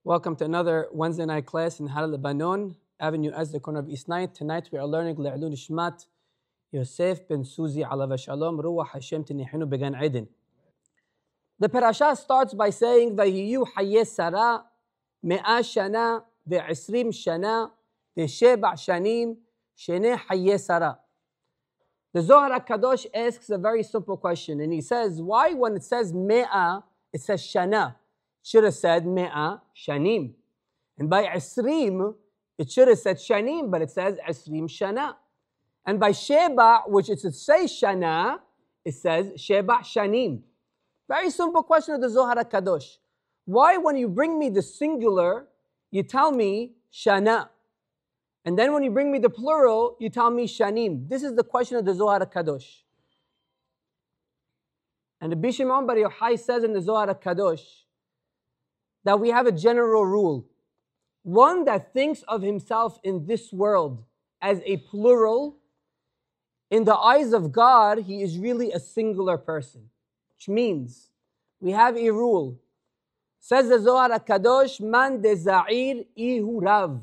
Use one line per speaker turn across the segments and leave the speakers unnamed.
Welcome to another Wednesday night class in Halebanon, Avenue as the corner of East 9th. Tonight we are learning Le'ilun Shmat Yosef ben Suzi alav shalom Ruach Hashem Tinihinu began Eden. The Perashat starts by saying Vahiyu Hayei Sarah Me'a Shana Ve'isrim Shana Ve'sheba Shanim Shene Hayei Sarah. The Zohar HaKadosh asks a very simple question, and he says, why when it says Me'a, it says Shana? Should have said Me'a Shanim. And by Isrim, it should have said Shanim, but it says Isrim Shana. And by Sheba, which it should say Shana, it says Sheba Shanim. Very simple question of the Zohar HaKadosh. Why when you bring me the singular, you tell me Shana? And then when you bring me the plural, you tell me Shanim. This is the question of the Zohar HaKadosh. And the Rabbi Shimon bar Yochai says in the Zohar HaKadosh that we have a general rule. One that thinks of himself in this world as a plural, in the eyes of God, he is really a singular person. Which means, we have a rule. Says the Zohar HaKadosh, Man de za'ir ihu rav.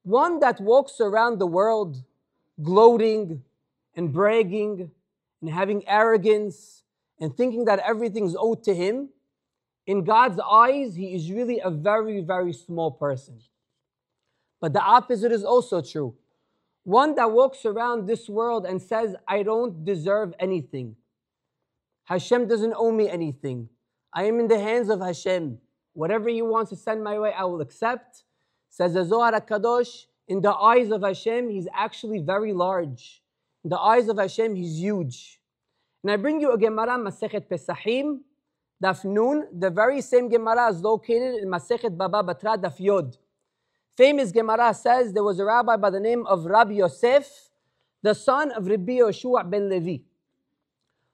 One that walks around the world gloating and bragging and having arrogance and thinking that everything's owed to him, in God's eyes, he is really a very, very small person. But the opposite is also true. One that walks around this world and says, I don't deserve anything. Hashem doesn't owe me anything. I am in the hands of Hashem. Whatever He wants to send my way, I will accept. Says the Zohar HaKadosh, in the eyes of Hashem, He's actually very large. In the eyes of Hashem, He's huge. And I bring you a Gemara, Masechet Pesachim, Daf Nun. The very same Gemara is located in Masechet Baba Batra, Daf Yod. Famous Gemara says there was a rabbi by the name of Rabbi Yosef, the son of Rabbi Yoshua ben Levi.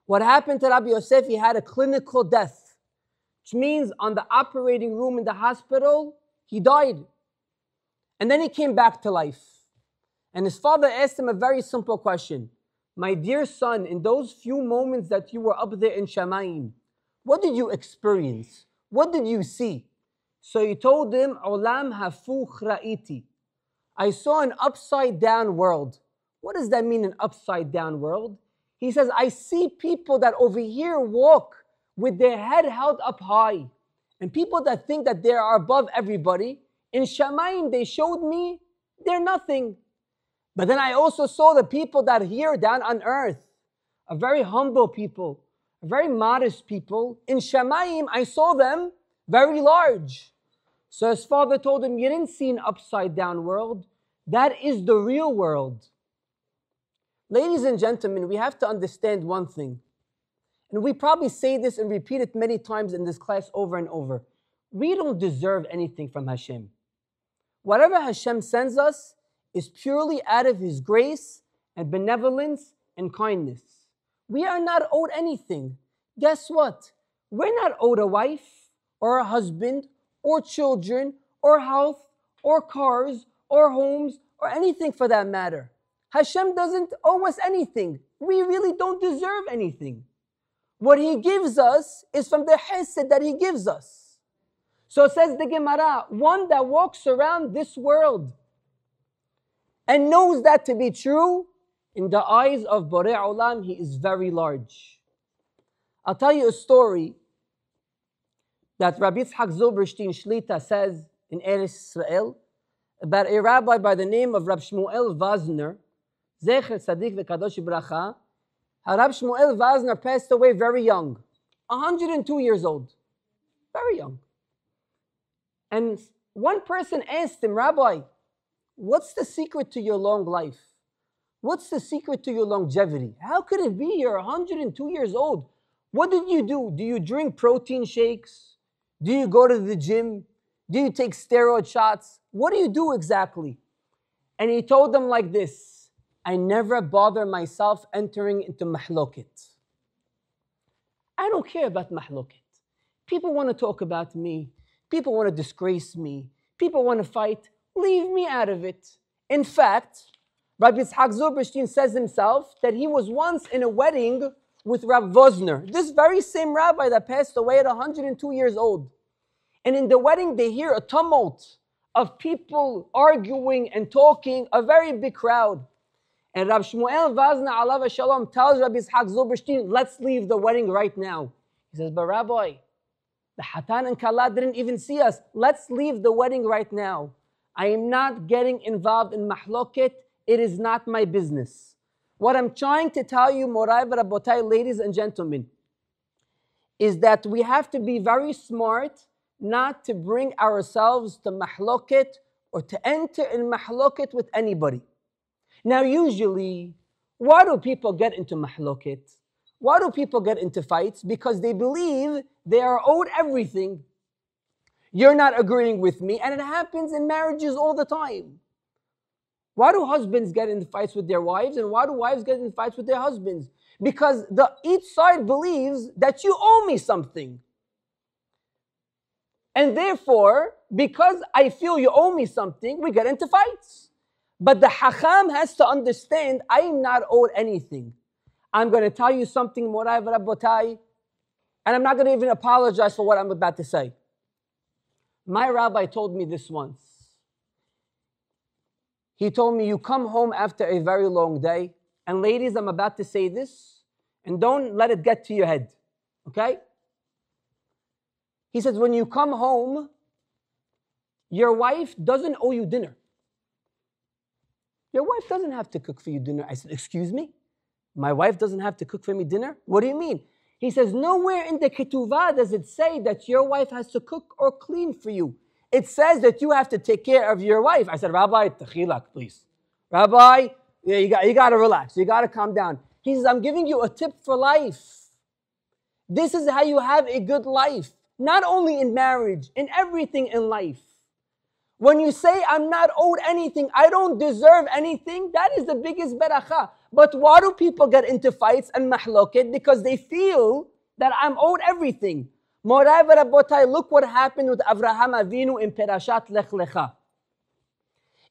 What happened to Rabbi Yosef? He had a clinical death, which means on the operating room in the hospital, he died. And then he came back to life. And his father asked him a very simple question. My dear son, in those few moments that you were up there in Shamayim, what did you experience? What did you see? So he told him, Olam hafuch ra'iti. I saw an upside down world. What does that mean, an upside down world? He says, I see people that over here walk with their head held up high. And people that think that they are above everybody, in Shamayim they showed me they're nothing. But then I also saw the people that are here down on earth, a very humble people, very modest people. In Shamayim, I saw them very large. So his father told him, you didn't see an upside down world. That is the real world. Ladies and gentlemen, we have to understand one thing. And we probably say this and repeat it many times in this class over and over. We don't deserve anything from Hashem. Whatever Hashem sends us is purely out of His grace and benevolence and kindness. We are not owed anything. Guess what? We're not owed a wife or a husband or children or health or cars or homes or anything for that matter. Hashem doesn't owe us anything. We really don't deserve anything. What He gives us is from the chesed that He gives us. So says the Gemara, one that walks around this world and knows that to be true, in the eyes of Borei Olam, he is very large. I'll tell you a story that Rabbi Zilberstein Shlita says in Eretz Israel about a rabbi by the name of Rab Shmuel Vazner, Zecher Tzadik V'Kadosh Bracha. Rab Shmuel Vazner passed away very young, 102 years old, very young. And one person asked him, Rabbi, what's the secret to your long life? What's the secret to your longevity? How could it be you're 102 years old? What did you do? Do you drink protein shakes? Do you go to the gym? Do you take steroid shots? What do you do exactly? And he told them like this, I never bother myself entering into mahloket. I don't care about mahloket. People want to talk about me. People want to disgrace me. People want to fight. Leave me out of it. In fact, Rabbi Zilberstein says himself that he was once in a wedding with Rav Vosner, this very same rabbi that passed away at 102 years old. And in the wedding, they hear a tumult of people arguing and talking, a very big crowd. And Rav Shmuel Vazna alav shalom tells Rabbi Yitzhak Zilberstein, let's leave the wedding right now. He says, but Rabbi, the Hatan and Kala didn't even see us. Let's leave the wedding right now. I am not getting involved in mahloket. It is not my business. What I'm trying to tell you, Morai Rabotai, ladies and gentlemen, is that we have to be very smart not to bring ourselves to mahloket or to enter in mahloket with anybody. Now, usually, why do people get into mahloket? Why do people get into fights? Because they believe they are owed everything. You're not agreeing with me, and it happens in marriages all the time. Why do husbands get into fights with their wives, and why do wives get into fights with their husbands? Because each side believes that you owe me something. And therefore, because I feel you owe me something, we get into fights. But the Hacham has to understand, I am not owed anything. I'm going to tell you something, Morai Rabotai, and I'm not going to even apologize for what I'm about to say. My rabbi told me this once. He told me, you come home after a very long day, and ladies, I'm about to say this, and don't let it get to your head, okay? He says, when you come home, your wife doesn't owe you dinner. Your wife doesn't have to cook for you dinner. I said, excuse me? My wife doesn't have to cook for me dinner? What do you mean? He says, nowhere in the ketuvah does it say that your wife has to cook or clean for you. It says that you have to take care of your wife. I said, Rabbi, takhilak, please. Rabbi, you got to relax. You got to calm down. He says, I'm giving you a tip for life. This is how you have a good life. Not only in marriage, in everything in life. When you say, I'm not owed anything, I don't deserve anything, that is the biggest barakah. But why do people get into fights and mahloket? Because they feel that I'm owed everything. Morai Rabotai, look what happened with Avraham Avinu in Perashat Lech Lecha.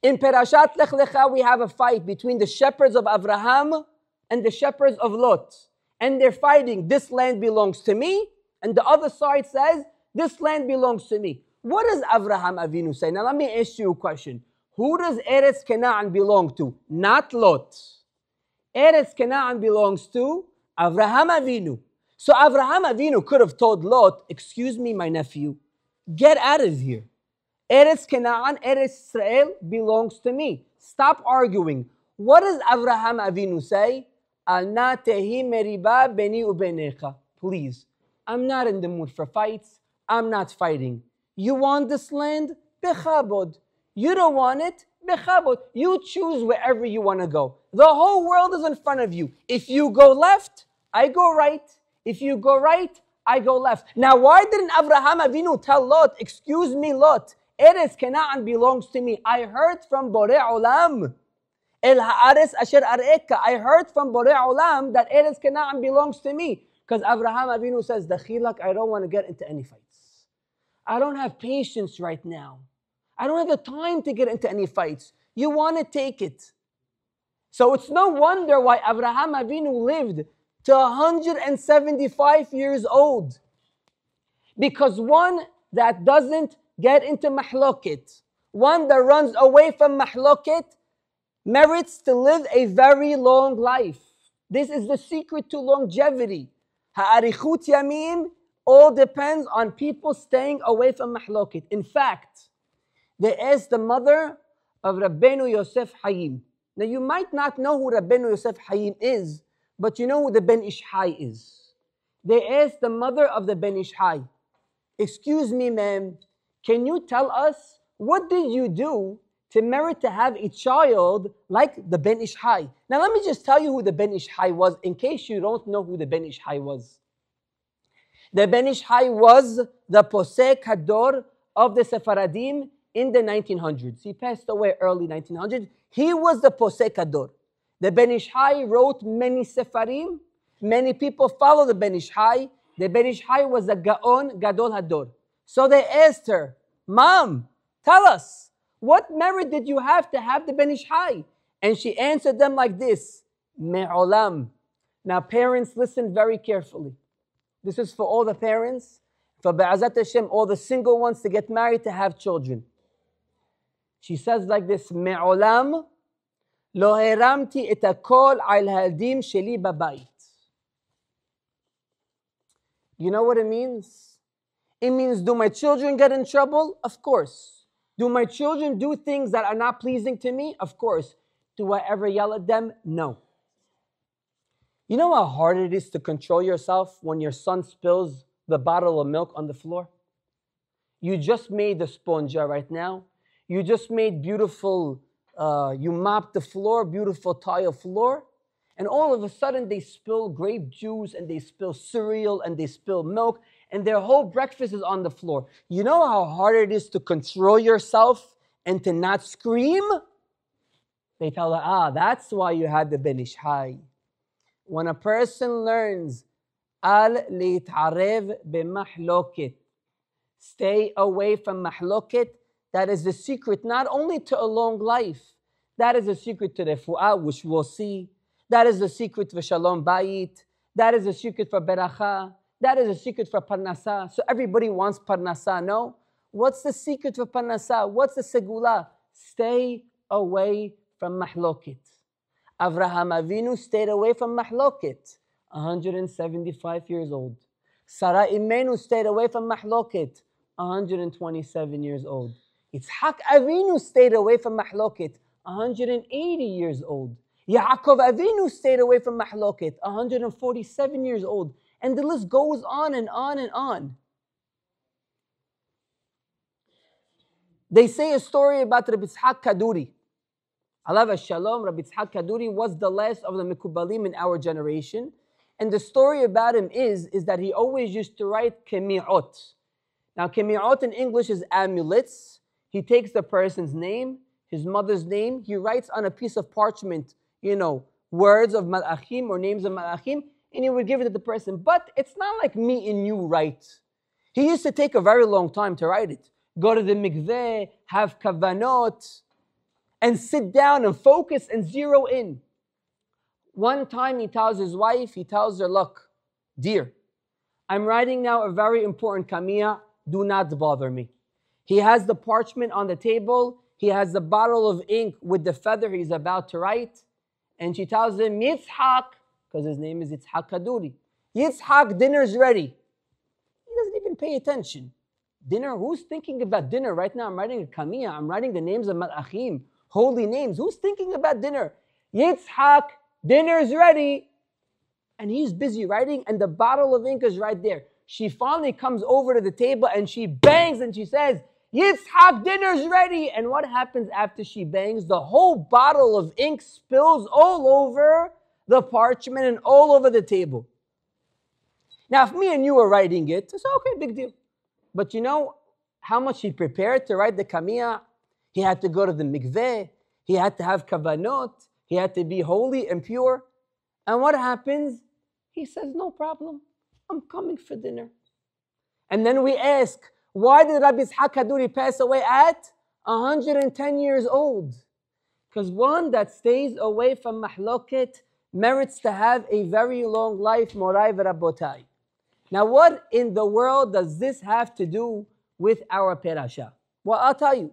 In Perashat Lech Lecha, we have a fight between the shepherds of Avraham and the shepherds of Lot. And they're fighting, this land belongs to me, and the other side says, this land belongs to me. What does Avraham Avinu say? Now let me ask you a question. Who does Eretz Canaan belong to? Not Lot. Eretz Canaan belongs to Avraham Avinu. So Avraham Avinu could have told Lot, excuse me, my nephew, get out of here. Eretz Canaan, Eretz Israel belongs to me. Stop arguing. What does Avraham Avinu say? Al na tehi meriba beni ubenecha. Please, I'm not in the mood for fights. I'm not fighting. You want this land? Bechabod. You don't want it? Bechabod. You choose wherever you want to go. The whole world is in front of you. If you go left, I go right. If you go right, I go left. Now, why didn't Avraham Avinu tell Lot, excuse me, Lot, Eretz Canaan belongs to me. I heard from Borei Olam. El ha'aretz asher areka. I heard from Borei Olam that Eretz Canaan belongs to me. Because Avraham Avinu says, Dakhilak, I don't want to get into any fights. I don't have patience right now. I don't have the time to get into any fights. You want to take it. So it's no wonder why Avraham Avinu lived to 175 years old. Because one that doesn't get into mahloket, one that runs away from mahloket, merits to live a very long life. This is the secret to longevity. Ha'arichut yamim all depends on people staying away from mahloket. In fact, they asked the mother of Rabbeinu Yosef Hayim. Now you might not know who Rabbeinu Yosef Hayim is, but you know who the Ben Ish Hai is. They asked the mother of the Ben Ish Hai, excuse me ma'am, can you tell us what did you do to merit to have a child like the Ben Ish Hai? Now let me just tell you who the Ben Ish Hai was in case you don't know who the Ben Ish Hai was. The Ben Ish Hai was the Posek Hador of the Sephardim in the 1900s. He passed away early 1900s. He was the Posek Hador. The Ben Ish Hai wrote many Sefarim. Many people follow the Ben Ish Hai. The Ben Ish Hai was a Gaon Gadol Hador. So they asked her, Mom, tell us, what merit did you have to have the Ben Ish Hai? And she answered them like this, Me'olam. Now parents, listen very carefully. This is for all the parents, for Be'ezat Hashem, all the single ones to get married, to have children. She says like this, Me'olam lo heramti et hakol al hadim sheli babayit. You know what it means? It means, do my children get in trouble? Of course. Do my children do things that are not pleasing to me? Of course. Do I ever yell at them? No. You know how hard it is to control yourself when your son spills the bottle of milk on the floor? You just made the sponja right now. You just made beautiful, you mopped the floor, beautiful tile floor. And all of a sudden they spill grape juice and they spill cereal and they spill milk and their whole breakfast is on the floor. You know how hard it is to control yourself and to not scream? They tell her, that's why you had the Ben Ish Hai. When a person learns, al lit'arev b'mahloket, stay away from mahloket, that is the secret not only to a long life, that is the secret to refu'ah, which we'll see. That is the secret for shalom bayit. That is the secret for beracha. That is the secret for parnasa. So everybody wants parnasa, no? What's the secret for parnasa? What's the segula? Stay away from mahloket. Avraham Avinu stayed away from mahloket, 175 years old. Sarah Imenu stayed away from mahloket, 127 years old. Yitzhak Avinu stayed away from mahloket, 180 years old. Yaakov Avinu stayed away from mahloket, 147 years old. And the list goes on and on and on. They say a story about Rabbi Yitzhak Kaduri. Alav Shalom, Rabbi Yitzhak Kaduri was the last of the Mekubalim in our generation. And the story about him is that he always used to write kemi'ot. Now kemi'ot in English is amulets. He takes the person's name, his mother's name, he writes on a piece of parchment, words of malachim or names of malachim, and he would give it to the person. But it's not like me and you write. He used to take a very long time to write it. Go to the mikveh, have kavanot, and sit down and focus and zero in. One time he tells his wife, he tells her, look, dear, I'm writing now a very important kamiyah, do not bother me. He has the parchment on the table, he has the bottle of ink with the feather he's about to write, and she tells him, Yitzhak, because his name is Yitzhak Kaduri. Yitzhak, dinner's ready. He doesn't even pay attention. Dinner? Who's thinking about dinner right now? I'm writing a kamiyah, I'm writing the names of malachim, holy names. Who's thinking about dinner? Yitzhak, dinner's ready. And he's busy writing, and the bottle of ink is right there. She finally comes over to the table and she bangs and she says, Yitzhak, dinner's ready. And what happens after she bangs? The whole bottle of ink spills all over the parchment and all over the table. Now, if me and you were writing it, it's okay, big deal. But you know how much he prepared to write the kamiyah? He had to go to the mikveh. He had to have kavanot. He had to be holy and pure. And what happens? He says, no problem. I'm coming for dinner. And then we ask, why did Rabbi Yitzhak Kaduri pass away at 110 years old? Because one that stays away from mahloket merits to have a very long life, morai v'rabotai. Now, what in the world does this have to do with our perasha? Well, I'll tell you.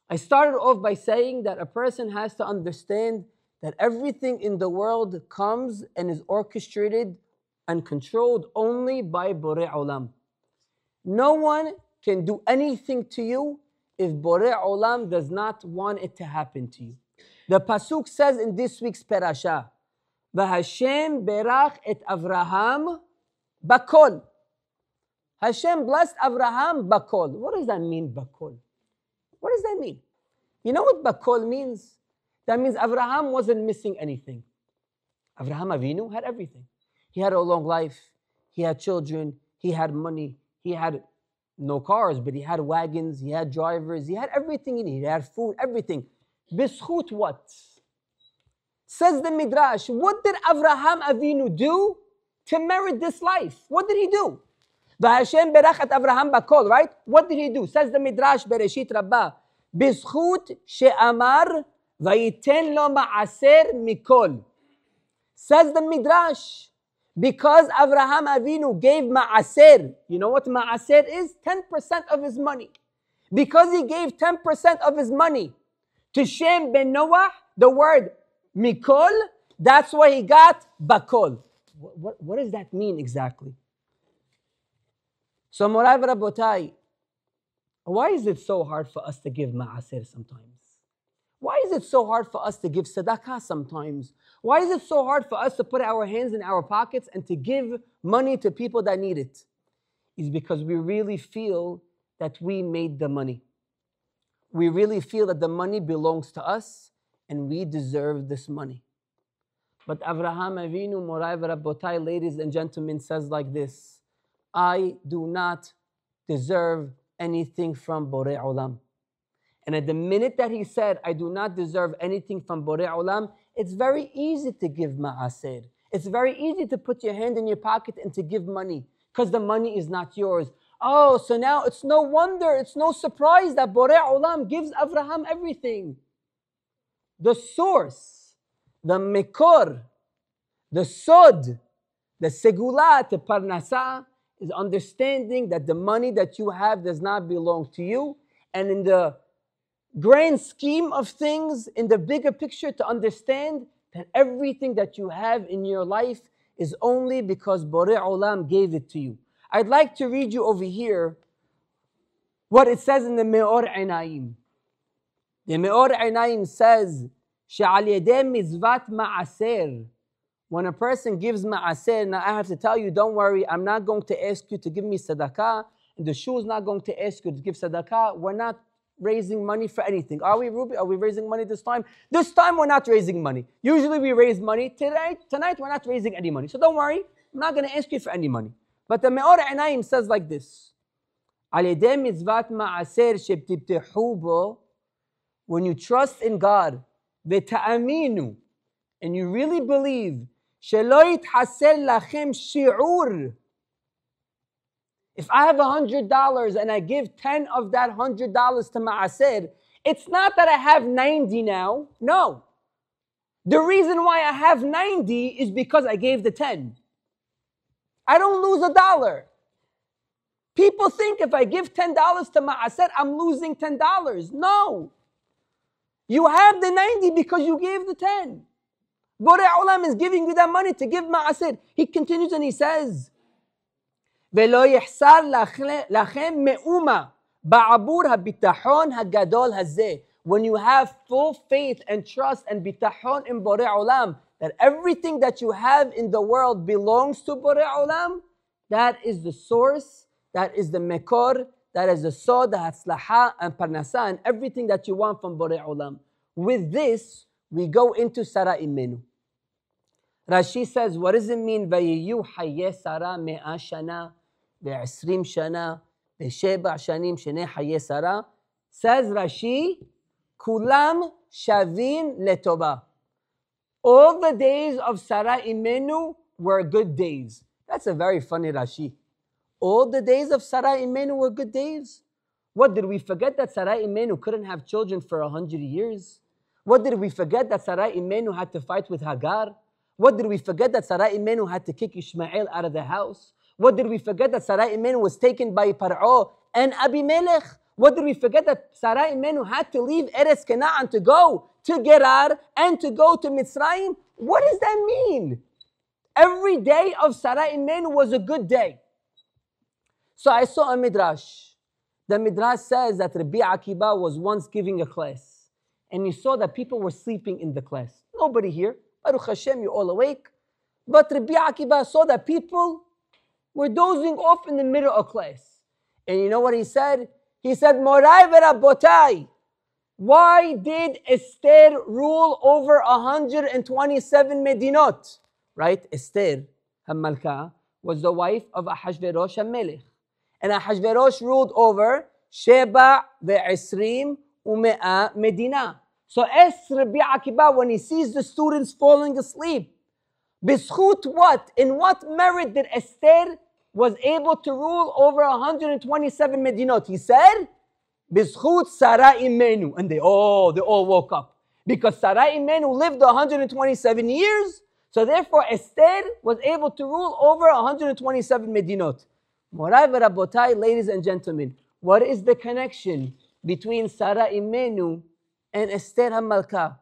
I started off by saying that a person has to understand that everything in the world comes and is orchestrated and controlled only by Borei Olam. No one can do anything to you if Borei Olam does not want it to happen to you. The pasuk says in this week's perasha, V'Hashem berach et Avraham bakol. Hashem blessed Avraham bakol. What does that mean, bakol? What does that mean? You know what bakol means? That means Avraham wasn't missing anything. Avraham Avinu had everything. He had a long life. He had children. He had money. He had no cars, but he had wagons. He had drivers. He had everything he needed. He had food, everything. B'schut what? Says the Midrash, what did Avraham Avinu do to merit this life? What did he do? V'Hashem berachat Avraham bakol, right? What did he do? Says the Midrash, Bereshit Rabbah, b'schut she'amar v'yiten lo ma'aser mikol. Says the Midrash, Because Avraham Avinu gave ma'aser. You know what ma'aser is? 10% of his money. Because he gave 10% of his money to Shem ben Noah, the word mikol, that's why he got bakol. What does that mean exactly? So Morai Rabotai, why is it so hard for us to give ma'aser sometimes? Why is it so hard for us to give sadaqah sometimes? Why is it so hard for us to put our hands in our pockets and to give money to people that need it? It's because we really feel that we made the money. We really feel that the money belongs to us and we deserve this money. But Avraham Avinu, Morai Rabotai, ladies and gentlemen, says like this: I do not deserve anything from Borei Olam. And at the minute that he said, I do not deserve anything from Borei Olam, it's very easy to give ma'aser. It's very easy to put your hand in your pocket and to give money, because the money is not yours. Oh, so now it's no wonder, it's no surprise that Borei Olam gives Avraham everything. The source, the mekor, the sod, the segulat, the parnasa, is understanding that the money that you have does not belong to you. And in the grand scheme of things, in the bigger picture, to understand that everything that you have in your life is only because Borei Olam gave it to you. I'd like to read you over here what it says in the Me'or Einayim. The Me'or Einayim says, She'al yedei mizvat ma'aser. When a person gives ma'aser, now I have to tell you, don't worry, I'm not going to ask you to give me sadaqah, and the shul is not going to ask you to give sadaqah. We're not raising money for anything. Are we, Ruby? Are we raising money this time? This time we're not raising money. Usually we raise money. Tonight we're not raising any money. So don't worry, I'm not going to ask you for any money. But the Me'or Einayim says like this: Al yedei mitzvat ma'aser shebtibtehu bo, when you trust in God, v'ta'aminu, and you really believe, shelo yithaser lachem shi'ur. If I have $100 and I give 10 of that $100 to ma'aser, it's not that I have 90 now. No. The reason why I have 90 is because I gave the 10. I don't lose $1. People think if I give $10 to ma'aser, I'm losing $10. No. You have the 90 because you gave the 10. Borei Olam is giving you that money to give ma'aser. He continues and he says, ולא יחסר לכם מאומה בעבור הביטחון הגדול הזה. When you have full faith and trust and bitachon in Borei Olam, that everything that you have in the world belongs to Borei Olam, that is the source, that is the mekor, that is the sod, the hatzlaha, and parnasa, and everything that you want from Borei Olam. With this, we go into Sarah Imenu. Rashi says, what does it mean? ויהיו חיי שרה 100 שנה ו20 שנה ו7 שנים שני חיי שרה. Says Rashi, כולם שווים לטובה. All the days of Sarah Imenu were good days. That's a very funny Rashi. All the days of Sarah Imenu were good days. What, did we forget that Sarah Imenu couldn't have children for 100 years? What, did we forget that Sarah Imenu had to fight with Hagar? What, did we forget that Sarah Imenu had to kick Ishmael out of the house? What, did we forget that Sarah Imenu was taken by Par'o and Abimelech? What, did we forget that Sarah Imenu had to leave Eretz Canaan to go to Gerar and to go to Mitzrayim? What does that mean? Every day of Sarah Imenu was a good day. So I saw a midrash. The midrash says that Rabbi Akiba was once giving a class, and he saw that people were sleeping in the class. Nobody here. Baruch Hashem, you're all awake. But Rabbi Akiba saw that people were dozing off in the middle of class. And you know what he said? He said, Morai v'Rabotai, why did Esther rule over 127 Medinot? Right? Esther, Hammalka, was the wife of Ahashverosh HaMelech. And Ahashverosh ruled over Sheba ve'Esrim u'me'a Medina. So Rabbi Akiba, when he sees the students falling asleep, B'schut what? In what merit did Esther was able to rule over 127 Medinot? He said, B'schut Sarah Imenu. And they all woke up. Because Sarah Imenu lived 127 years, So therefore, Esther was able to rule over 127 Medinot. Morai v'Rabotai, ladies and gentlemen, what is the connection between Sarah Imenu and Esther HaMalka?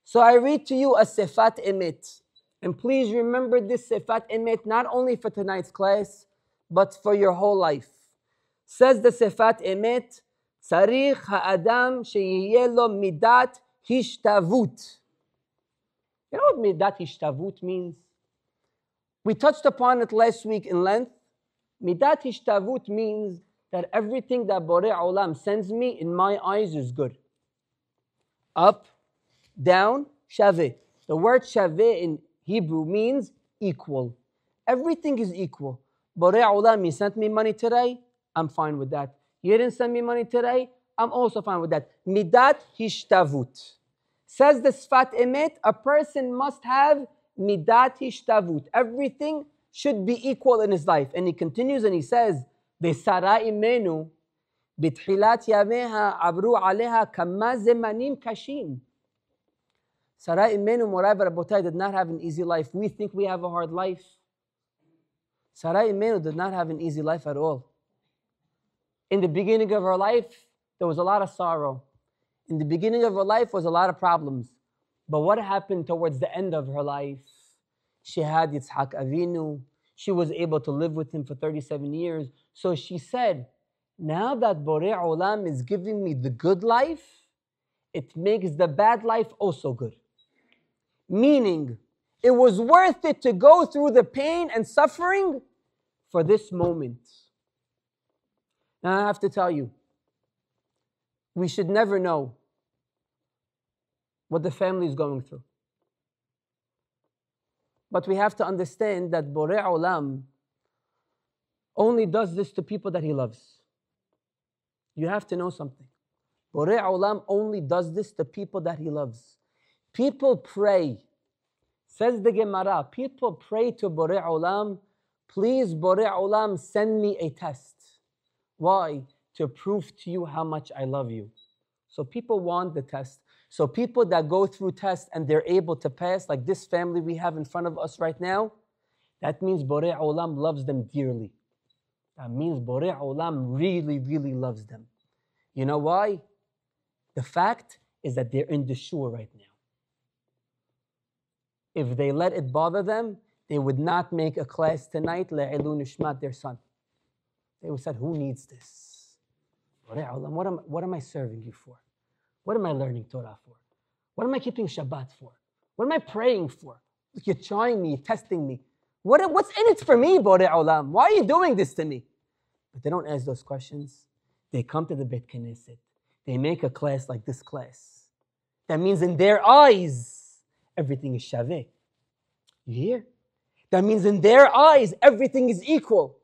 So I read to you a Sefat Emet. And please remember this Sefat Emet not only for tonight's class, but for your whole life. Says the Sefat Emet, Sarich ha'adam sheyiye lo midat hishtavut. You know what midat hishtavut means? We touched upon it last week in length. Midat hishtavut means that everything that Borei Olam sends me in my eyes is good. Up, down, shaveh. The word shaveh in Hebrew means equal. Everything is equal. Borei Olam, you sent me money today, I'm fine with that. You didn't send me money today, I'm also fine with that. Midat hishtavut. Says the Sfat Emet, a person must have midat hishtavut. Everything should be equal in his life. And he continues and he says, Besara imenu, bithilat yameha abru aleha kama zemanim kashim. Sarah Imenu Morai v'Rabotai did not have an easy life. We think we have a hard life. Sarah Imenu did not have an easy life at all. In the beginning of her life, there was a lot of sorrow. In the beginning of her life was a lot of problems. But what happened towards the end of her life? She had Yitzhak Avinu. She was able to live with him for 37 years. So she said, now that Borei Olam is giving me the good life, it makes the bad life also good. Meaning, it was worth it to go through the pain and suffering for this moment. Now I have to tell you, we should never know what the family is going through. But we have to understand that Borei Olam only does this to people that he loves. You have to know something. Borei Olam only does this to people that he loves. People pray. Says the Gemara, people pray to Borei Olam, please Borei Olam, send me a test. Why? To prove to you how much I love you. So people want the test. So people that go through tests and they're able to pass, like this family we have in front of us right now, that means Borei Olam loves them dearly. That means Borei Olam really, really loves them. You know why? The fact is that they're in the shul right now. If they let it bother them, they would not make a class tonight, Le'ilu Nishmat, their son. They would have said, who needs this? Borei Olam, what am I serving you for? What am I learning Torah for? What am I keeping Shabbat for? What am I praying for? You're trying me, you're testing me. What's in it for me, Borei Olam? Why are you doing this to me? But they don't ask those questions. They come to the Beit Knesset. They make a class like this class. That means in their eyes, everything is shaveh. You hear? That means in their eyes, everything is equal.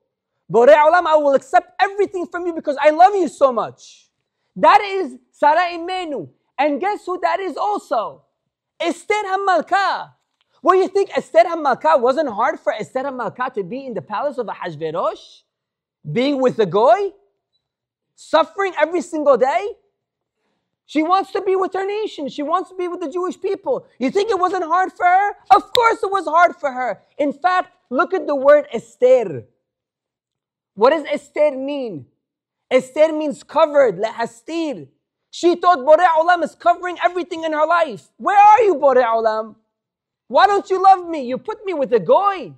Borei Olam, I will accept everything from you because I love you so much. That is Sarah Imenu. And guess who that is also? Esther HaMalka. Well, you think Esther HaMalka wasn't hard for Esther HaMalka to be in the palace of Ahashverosh? Being with the Goy? Suffering every single day? She wants to be with her nation. She wants to be with the Jewish people. You think it wasn't hard for her? Of course it was hard for her. In fact, look at the word Esther. What does Esther mean? Esther means covered, lehastir. She thought Borei Olam is covering everything in her life. Where are you, Borei Olam? Why don't you love me? You put me with a goy.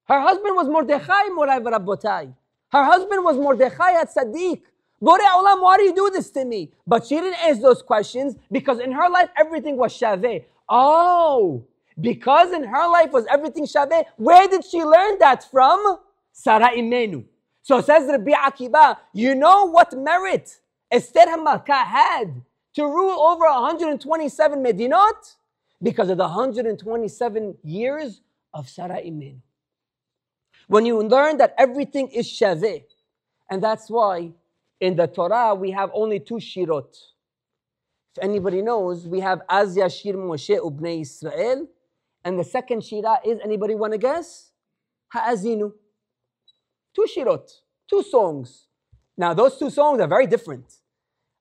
Her husband was Mordechai, Morai v'Rabotai. Her husband was Mordechai at Tzaddik. Borei Olam, why do you do this to me? But she didn't ask those questions because in her life everything was shaveh. Oh, because in her life was everything shaveh. Where did she learn that from? Sarah Imenu. So says Rabbi Akiba, you know what merit Esther HaMalka had to rule over 127 Medinot? Because of the 127 years of Sarah Imenu. When you learn that everything is shaveh, and that's why in the Torah we have only 2 shirot. If anybody knows, we have Az Yashir Moshe Ubnei Israel, and the second shirah is, anybody want to guess? Ha'azinu. 2 shirot, 2 songs. Now those 2 songs are very different.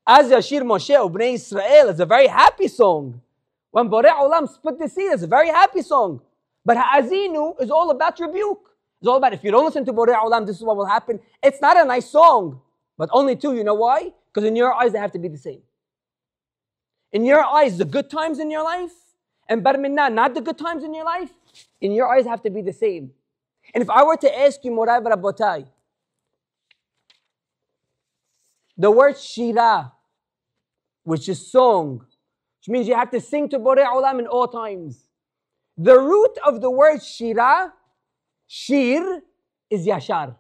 Az Yashir Moshe Ubnei Israel is a very happy song. When Borei Olam split the sea, it's a very happy song. But Ha'azinu is all about rebuke. It's all about if you don't listen to Borei Olam, this is what will happen. It's not a nice song. But only two, you know why? Because in your eyes, they have to be the same. In your eyes, the good times in your life, and bar minna, not the good times in your life, in your eyes have to be the same. And if I were to ask you, Morai Rabotai, the word shira, which is song, which means you have to sing to Borei Olam in all times. The root of the word shira, shir, is yashar.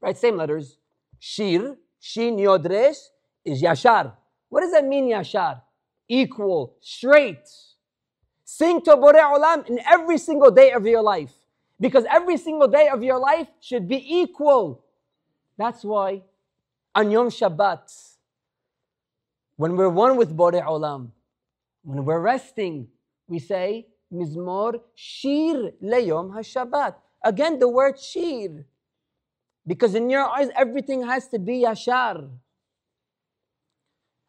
Right, same letters. Shir, shin, yod, resh, is yashar. What does that mean, yashar? Equal, straight. Sing to Borei Olam in every single day of your life. Because every single day of your life should be equal. That's why on Yom Shabbat, when we're one with Borei Olam, when we're resting, we say, Mizmor Shir Leyom HaShabbat. Again, the word Shir. Because in your eyes, everything has to be Yashar.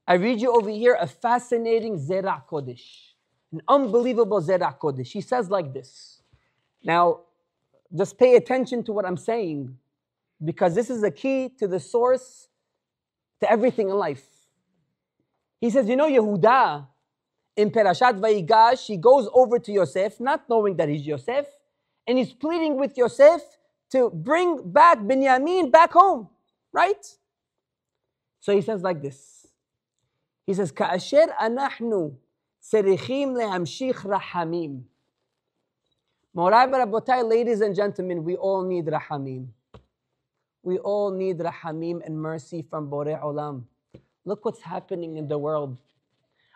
I read you over here a fascinating Zerah Kodesh. An unbelievable Zerah Kodesh. He says like this. Now, just pay attention to what I'm saying, because this is the key to the source to everything in life. He says, you know, Yehuda, in Perashat Vayigash, he goes over to Yosef, not knowing that he's Yosef, and he's pleading with Yosef to bring back Binyamin back home, right? So he says like this. He says, Ka'asher anachnu tzerichim lehamshich rahamim. Morai Rabotai, ladies and gentlemen, we all need rahamim. We all need rahamim and mercy from Borei Olam. Look what's happening in the world.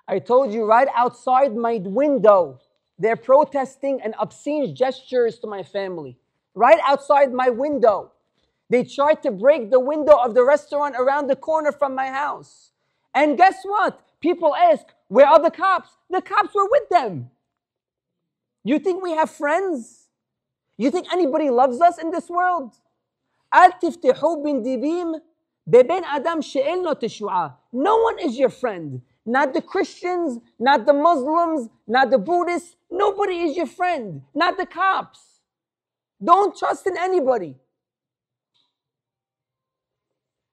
I told you right outside my window, they're protesting and obscene gestures to my family. Right outside my window. They tried to break the window of the restaurant around the corner from my house. And guess what? People ask, where are the cops? The cops were with them. You think we have friends? You think anybody loves us in this world? Al tiftihu bin dibim beben adam she'el no teshu'a. No one is your friend. Not the Christians, not the Muslims, not the Buddhists. Nobody is your friend. Not the cops. Don't trust in anybody.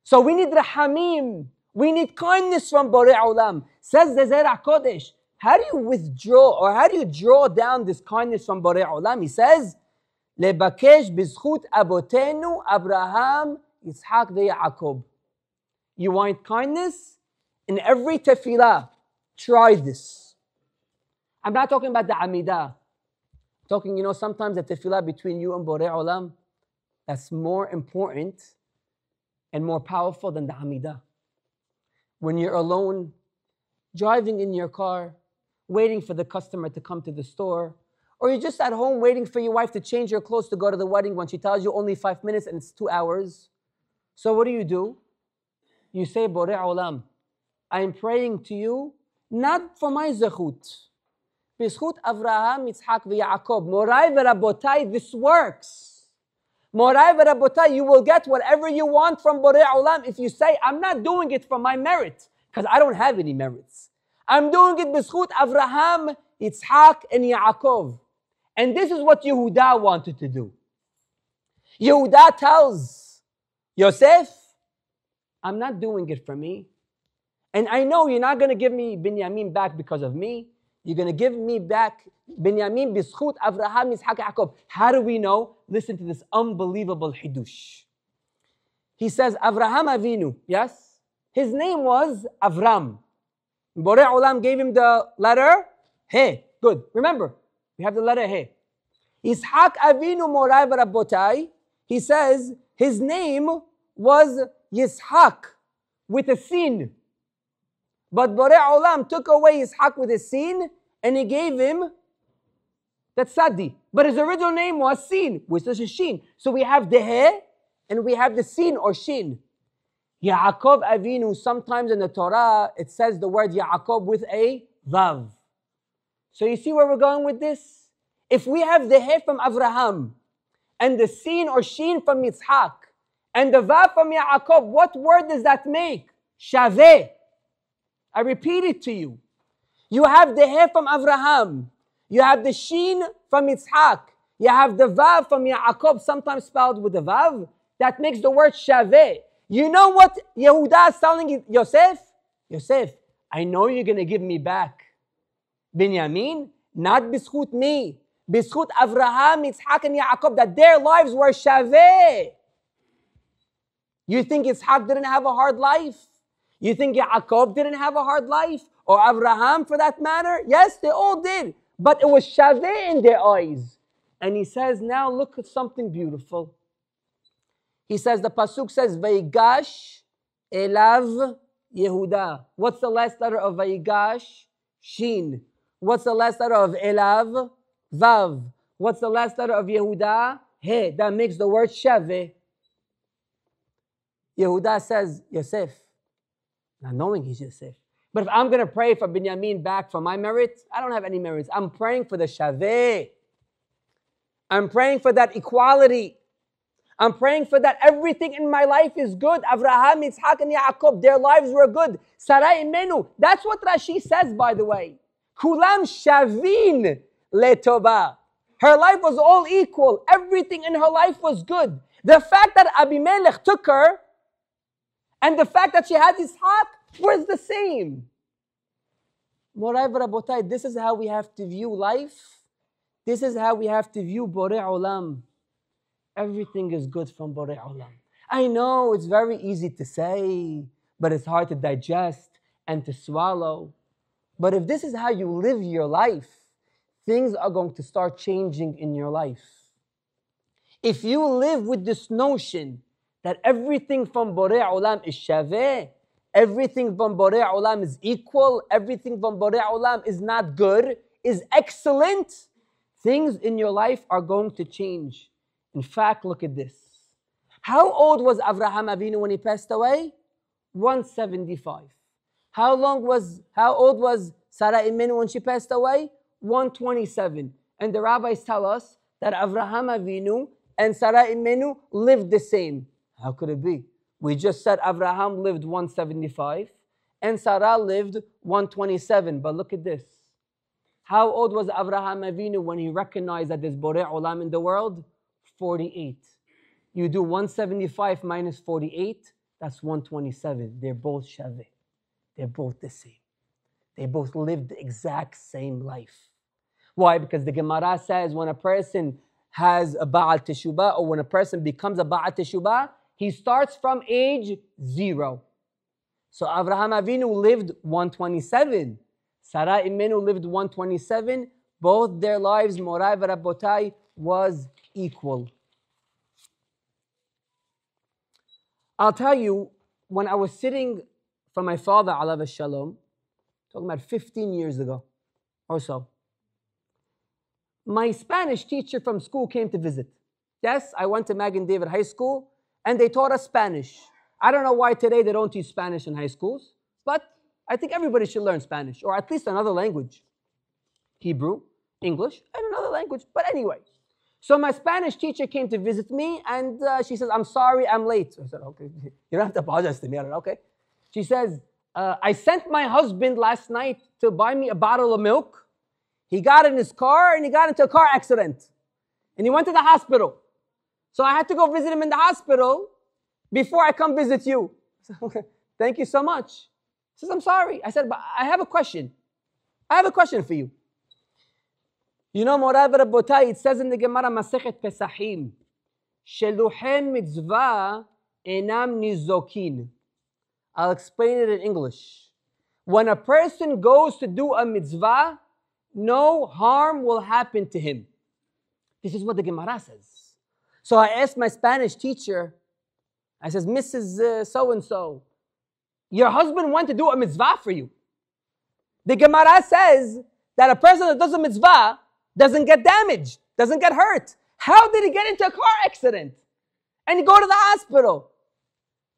So we need rahamim. We need kindness from Borei Olam. Says the Zerah Kodesh. How do you withdraw or how do you draw down this kindness from Borei Olam? He says, Lebakesh bizchut abotenu Abraham, Yitzhak veYaakov. You want kindness? In every tefillah, try this. I'm not talking about the Amidah. I'm talking, sometimes the tefillah between you and Borei Olam, that's more important and more powerful than the Amidah. When you're alone, driving in your car, waiting for the customer to come to the store, or you're just at home waiting for your wife to change your clothes to go to the wedding when she tells you only 5 minutes and it's 2 hours. So what do? You say, Borei Olam, I'm praying to you, not for my zechut. B'zchut Avraham, Yitzhak, veYaakov. Morai v'Rabotai, this works. Morai v'Rabotai, you will get whatever you want from Borei Olam if you say, I'm not doing it for my merit, because I don't have any merits. I'm doing it b'zchut Avraham, Yitzhak, and Yaakov. And this is what Yehuda wanted to do. Yehuda tells Yosef, I'm not doing it for me. And I know you're not going to give me Binyamin back because of me. You're going to give me back Binyamin b'zchut Avraham, Yitzhak, Yaakov. How do we know? Listen to this unbelievable hidush. He says, Avraham Avinu, yes? His name was Avram. Borei Olam gave him the letter He. Good. Remember, we have the letter He. Yitzhak Avinu Morai v'Rabotai, he says his name was Yitzhak with a sin. But Borei Olam took away Yitzhak with a sin and he gave him the tzadi. But his original name was Sin, which is a shin. So we have the He and we have the sin or shin. Yaakov Avinu, sometimes in the Torah, it says the word Yaakov with a vav. So you see where we're going with this? If we have the He from Avraham and the sin or shin from Yitzhak and the vav from Yaakov, what word does that make? Shaveh. I repeat it to you. You have the He from Avraham. You have the Shin from Yitzhak. You have the Vav from Yaakov, sometimes spelled with a Vav. That makes the word Shaveh. You know what Yehuda is telling Yosef? Yosef, I know you're going to give me back Binyamin, not B'schut me. B'schut Avraham, Yitzhak, and Yaakov, that their lives were Shaveh. You think Yitzhak didn't have a hard life? You think Yaakov didn't have a hard life? Or Avraham for that matter? Yes, they all did. But it was Shaveh in their eyes. And he says, now look at something beautiful. He says, the Pasuk says, Vayigash Elav Yehuda. What's the last letter of Vayigash? Shin. What's the last letter of Elav? Vav. What's the last letter of Yehuda? He. That makes the word Shaveh. Yehuda says, Yosef, not knowing he's Yosef. But if I'm going to pray for Binyamin back for my merits, I don't have any merits. I'm praying for the Shaveh. I'm praying for that equality. I'm praying for that everything in my life is good. Avraham, Yitzhak, and Yaakov, their lives were good. Sarai Imenu. That's what Rashi says, by the way. Kulam Shavin Letova. Her life was all equal. Everything in her life was good. The fact that Abimelech took her and the fact that she had Yitzhak was the same. Morai v'rabotai, this is how we have to view life. This is how we have to view Borei Olam. Everything is good from Borei Olam. I know it's very easy to say, but it's hard to digest and to swallow. But if this is how you live your life, things are going to start changing in your life. If you live with this notion that everything from Borei Olam is Shaveh, everything from Borei Olam is equal, everything from Borei Olam is not good, is excellent, things in your life are going to change. In fact, look at this. How old was Avraham Avinu when he passed away? 175. How old was Sarah Imenu when she passed away? 127. And the rabbis tell us that Avraham Avinu and Sarah Imenu lived the same. How could it be? We just said Avraham lived 175 and Sarah lived 127. But look at this. How old was Avraham Avinu when he recognized that there's Borei Olam in the world? 48. You do 175 minus 48, that's 127. They're both Shaveh. They're both the same. They both lived the exact same life. Why? Because the Gemara says when a person has a Ba'al Teshubah or when a person becomes a Ba'al Teshubah, he starts from age 0. So Avraham Avinu lived 127. Sarah Imenu lived 127. Both their lives, Morai v'Rabotai, was equal. I'll tell you, when I was sitting from my father, alav shalom, talking about 15 years ago or so, my Spanish teacher from school came to visit. Yes, I went to Magen David High School, and they taught us Spanish. I don't know why today they don't teach Spanish in high schools, but I think everybody should learn Spanish, or at least another language. Hebrew, English, and another language. But anyway, so my Spanish teacher came to visit me, and she says, I'm sorry, I'm late. I said, okay, you don't have to apologize to me. I said, okay. She says, I sent my husband last night to buy me a bottle of milk. He got in his car, and he got into a car accident. And he went to the hospital. So I had to go visit him in the hospital before I come visit you. I said, okay, thank you so much. He says, I'm sorry. I said, but I have a question. I have a question for you. You know, Morai v'Rabotai, it says in the Gemara Masechet Pesachim, Sheluchei mitzvah enam nizokin. I'll explain it in English. When a person goes to do a mitzvah, no harm will happen to him. This is what the Gemara says. So I asked my Spanish teacher, I says, Mrs. So-and-so, your husband went to do a mitzvah for you. The Gemara says that a person that does a mitzvah doesn't get damaged, doesn't get hurt. How did he get into a car accident and go to the hospital?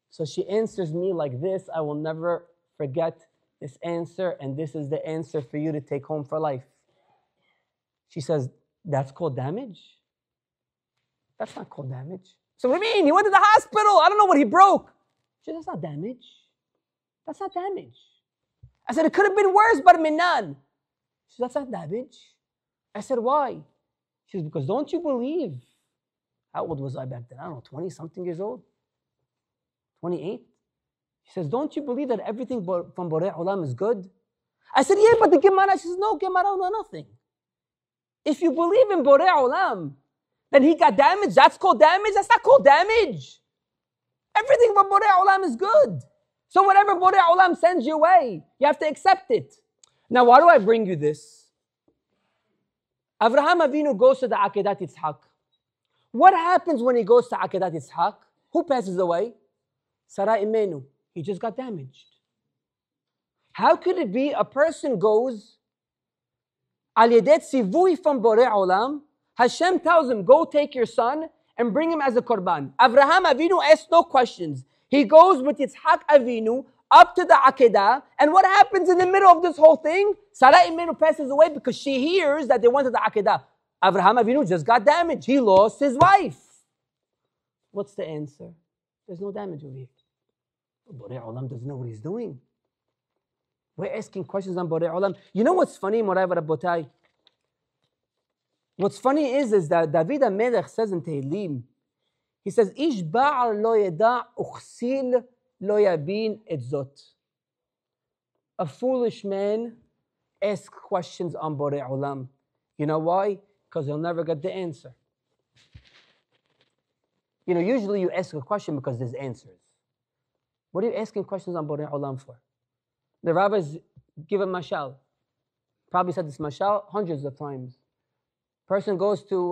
So she answers me like this. I will never forget this answer, and this is the answer for you to take home for life. She says, that's called damage? That's not called damage. So what do you mean? He went to the hospital. I don't know what he broke. She said, that's not damage. That's not damage. I said, it could have been worse, but minan. She said, that's not damage. I said, why? She says, because don't you believe? How old was I back then? I don't know, 20-something years old? 28? She says, don't you believe that everything from Borei Olam is good? I said, yeah, but the Gemara, she says, no, Gemara don't know nothing. If you believe in Borei Olam, then he got damaged, that's called damage? That's not called damage. Everything from Borei Olam is good. So whatever Borei Olam sends your way, you have to accept it. Now, why do I bring you this? Avraham Avinu goes to the Akedat Yitzhak. What happens when he goes to Akedat Yitzhak? Who passes away? Sarah Imenu. He just got damaged. How could it be a person goes, al yedet sivui from Borei Olam, Hashem tells him, go take your son and bring him as a korban. Avraham Avinu asks no questions. He goes with Yitzhak Avinu up to the Akedah, and what happens in the middle of this whole thing? Sarah Imenu passes away because she hears that they went to the Akedah. Avraham Avinu just got damaged. He lost his wife. What's the answer? There's no damage over here. Borei Olam doesn't know what he's doing. We're asking questions on Borei Olam. You know what's funny, Morai Rabotai? What's funny is that David HaMelech says in Tehillim, he says, Ish ba'ar lo yeda uchsil lo yabin et zot. A foolish man asks questions on Borei Olam. You know why? Because he'll never get the answer. You know, usually you ask a question because there's answers. What are you asking questions on Borei Olam for? The rabbis give a mashal. Probably said this mashal hundreds of times. Person goes to,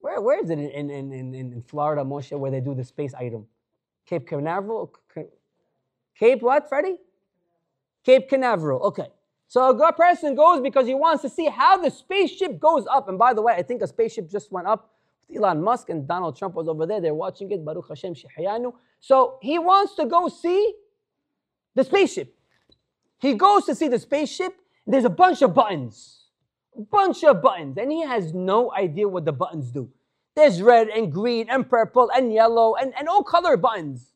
where is it in Florida, Moshe, where they do the space item? Cape Canaveral? Cape what, Freddie? Cape Canaveral, okay. So a person goes because he wants to see how the spaceship goes up. And by the way, I think a spaceship just went up. Elon Musk and Donald Trump was over there. They're watching it. Baruch Hashem Shehayanu. So he wants to go see the spaceship. He goes to see the spaceship. There's a bunch of buttons. And he has no idea what the buttons do. There's red and green and purple and yellow and all color buttons.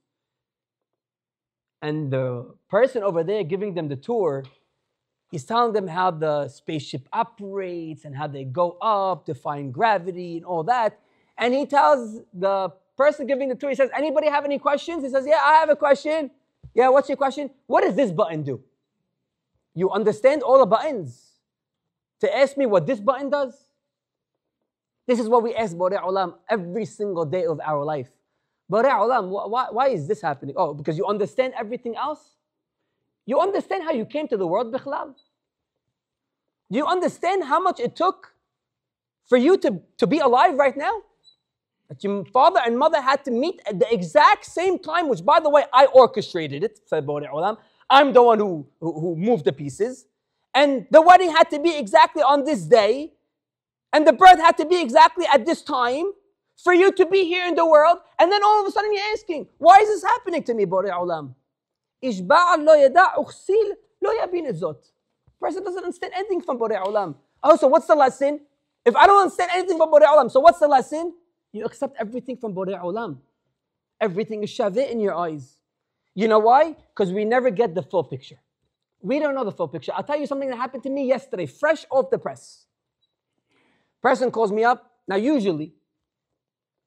And the person over there giving them the tour, he's telling them how the spaceship operates and how they go up, defying gravity and all that. And he tells the person giving the tour, he says, anybody have any questions? He says, yeah, I have a question. Yeah, what's your question? What does this button do? You understand all the buttons to ask me what this button does? This is what we ask Borei Olam every single day of our life. Borei Olam, why is this happening? Oh, because you understand everything else? You understand how you came to the world, Bikhlal? Do you understand how much it took for you to be alive right now? That your father and mother had to meet at the exact same time, which, by the way, I orchestrated it, said Borei Olam. I'm the one who moved the pieces. And the wedding had to be exactly on this day. And the birth had to be exactly at this time for you to be here in the world. And then all of a sudden you're asking, why is this happening to me, Borei Olam? Ishba'al lo yada ukhsil lo yabin zot. Person doesn't understand anything from Borei Olam. Oh, so what's the lesson? If I don't understand anything from Borei Olam, so what's the lesson? You accept everything from Borei Olam. Everything is shaveh in your eyes. You know why? Because we never get the full picture. We don't know the full picture. I'll tell you something that happened to me yesterday, fresh off the press. Person calls me up. Now usually,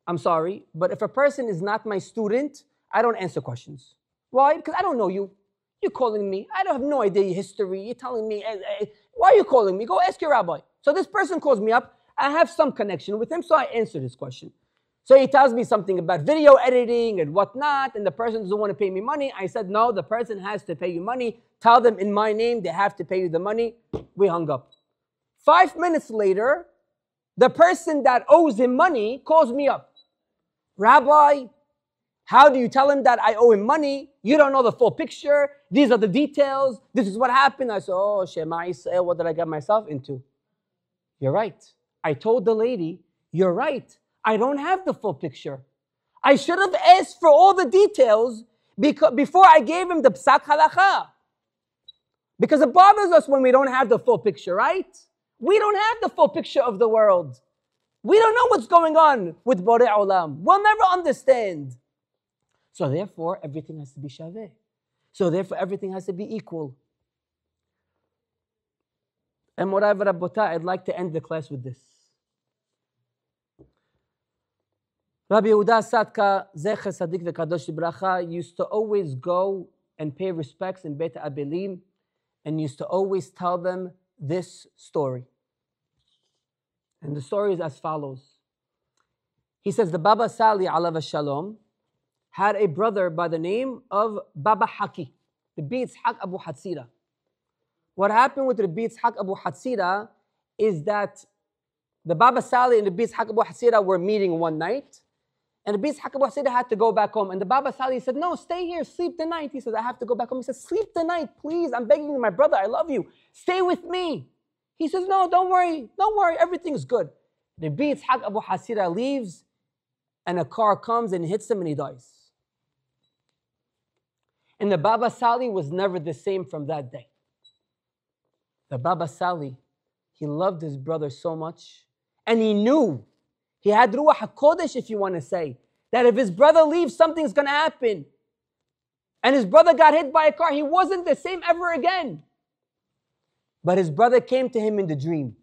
I'm sorry, but if a person is not my student, I don't answer questions. Why? Because I don't know you. You're calling me. I don't have no idea your history. You're telling me, why are you calling me? Go ask your rabbi. So this person calls me up. I have some connection with him, so I answer his question. So he tells me something about video editing and whatnot, and the person doesn't want to pay me money. I said, no, the person has to pay you money. Tell them in my name they have to pay you the money. We hung up. 5 minutes later, the person that owes him money calls me up. Rabbi, how do you tell him that I owe him money? You don't know the full picture. These are the details. This is what happened. I said, oh, Shema Yisrael, what did I get myself into? You're right. I told the lady, you're right. I don't have the full picture. I should have asked for all the details before I gave him the psak halacha. Because it bothers us when we don't have the full picture, right? We don't have the full picture of the world. We don't know what's going on with Borei Olam. We'll never understand. So therefore, everything has to be shaveh. So therefore, everything has to be equal. And Morai Rabbotai, I'd like to end the class with this. Rabbi Yehuda Satka, Zecher Sadik V'Kadosh Bracha, used to always go and pay respects in Beit Abelim, and used to always tell them this story. And the story is as follows. He says, the Baba Sali, alav shalom, had a brother by the name of Baba Haki, Rabbi Yitzhak Abu Hatzira. What happened with Rabbi Yitzhak Abu Hatzira is that the Baba Sali and Rabbi Yitzhak Abu Hatzira were meeting one night, and Rabbi Yitzhak Abu Hatzira had to go back home. And the Baba Sali said, no, stay here, sleep the night. He said, I have to go back home. He said, sleep the night, please. I'm begging you, my brother, I love you. Stay with me. He says, no, don't worry, everything's good. Rabbi Yitzhak Abu Hatzira leaves, and a car comes and hits him and he dies. And the Baba Sali was never the same from that day. The Baba Sali, he loved his brother so much, and he knew, he had Ruach HaKodesh, if you want to say, that if his brother leaves, something's going to happen. And his brother got hit by a car. He wasn't the same ever again. But his brother came to him in the dream.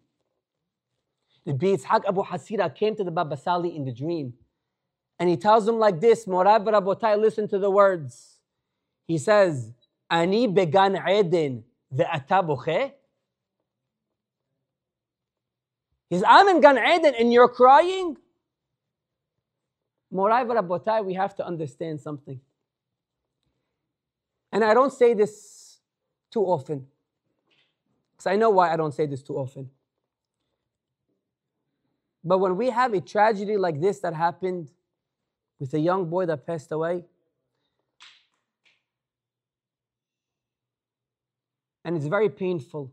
Rabbi Yitzhak Abu Hatzira came to the Baba Sali in the dream. And he tells him like this, Morai Rabotai, listen to the words. He says, Ani began Eden ve'ata bocheh. He says, I'm in Gan Eden and you're crying? Morai Rabotai, we have to understand something. And I don't say this too often, because I know why I don't say this too often. But when we have a tragedy like this that happened with a young boy that passed away, and it's very painful,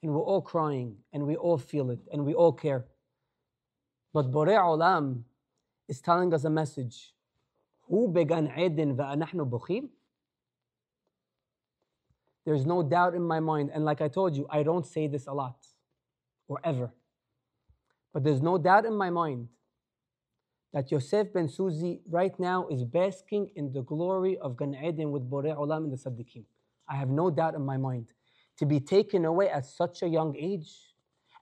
and we're all crying, and we all feel it, and we all care. But Borei Olam is telling us a message. Hu began Eden ve'anachnu bochim. There's no doubt in my mind, and like I told you, I don't say this a lot, or ever. But there's no doubt in my mind that Yosef ben Suzi right now is basking in the glory of Gan Eden with Borei Olam and the Tzaddikim. I have no doubt in my mind. To be taken away at such a young age,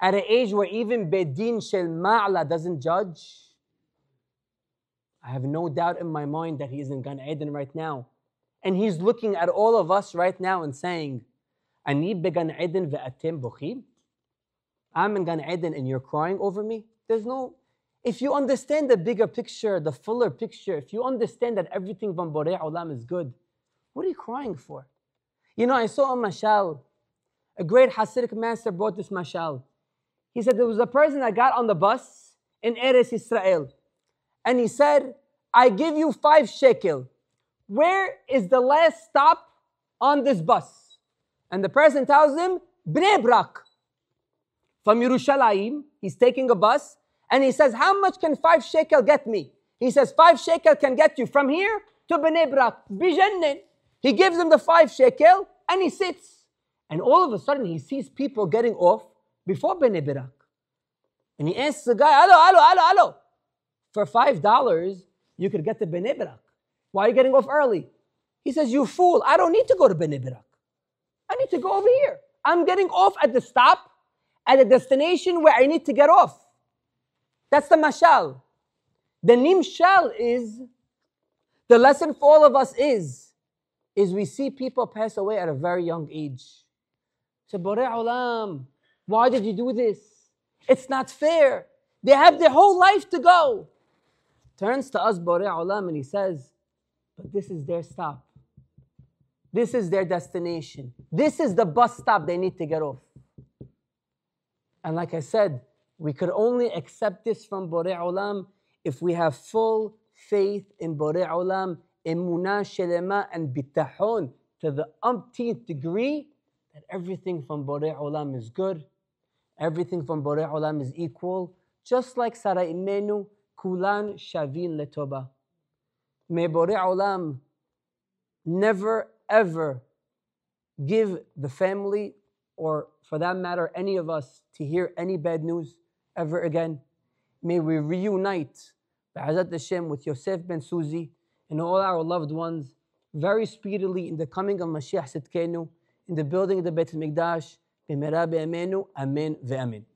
at an age where even Bedin Shel Ma'la doesn't judge, I have no doubt in my mind that he is in Gan Eden right now. And he's looking at all of us right now and saying, Ani began Eden ve'atem bochim. I'm in Gan Eden and you're crying over me. If you understand the bigger picture, the fuller picture, if you understand that everything from Borei Olam is good, what are you crying for? You know, I saw a mashal. A great Hasidic master brought this mashal. He said there was a person that got on the bus in Eretz Israel. And he said, I give you 5 shekel. Where is the last stop on this bus? And the person tells him, Bnei Brak. From Yerushalayim, he's taking a bus. And he says, how much can 5 shekel get me? He says, 5 shekel can get you from here to Bnei Brak. Bijannin. He gives him the 5 shekel and he sits. And all of a sudden, he sees people getting off before Bnei Brak. And he asks the guy, hello. For $5, you could get to Bnei Brak. Why are you getting off early? He says, you fool, I don't need to go to Bnei Brak. I need to go over here. I'm getting off at the stop, at a destination where I need to get off. That's the mashal. The nimshal is, the lesson for all of us is we see people pass away at a very young age. So, Borei Olam, why did you do this? It's not fair. They have their whole life to go. Turns to us, Borei Olam, and he says, but this is their stop. This is their destination. This is the bus stop they need to get off. And like I said, we could only accept this from Borei Olam if we have full faith in Borei Olam, emunah shelema, and bitachon to the umpteenth degree that everything from Borei Olam is good, everything from Borei Olam is equal, just like Sara Imenu, kulan shavin letoba. May Borei Olam never ever give the family, or for that matter, any of us, to hear any bad news ever again. May we reunite, B'ezrat Hashem, with Yosef ben Suzi and all our loved ones very speedily in the coming of Mashiach Sidkenu, in the building of the Beit HaMikdash. במהרה בימינו, אמן ואמן.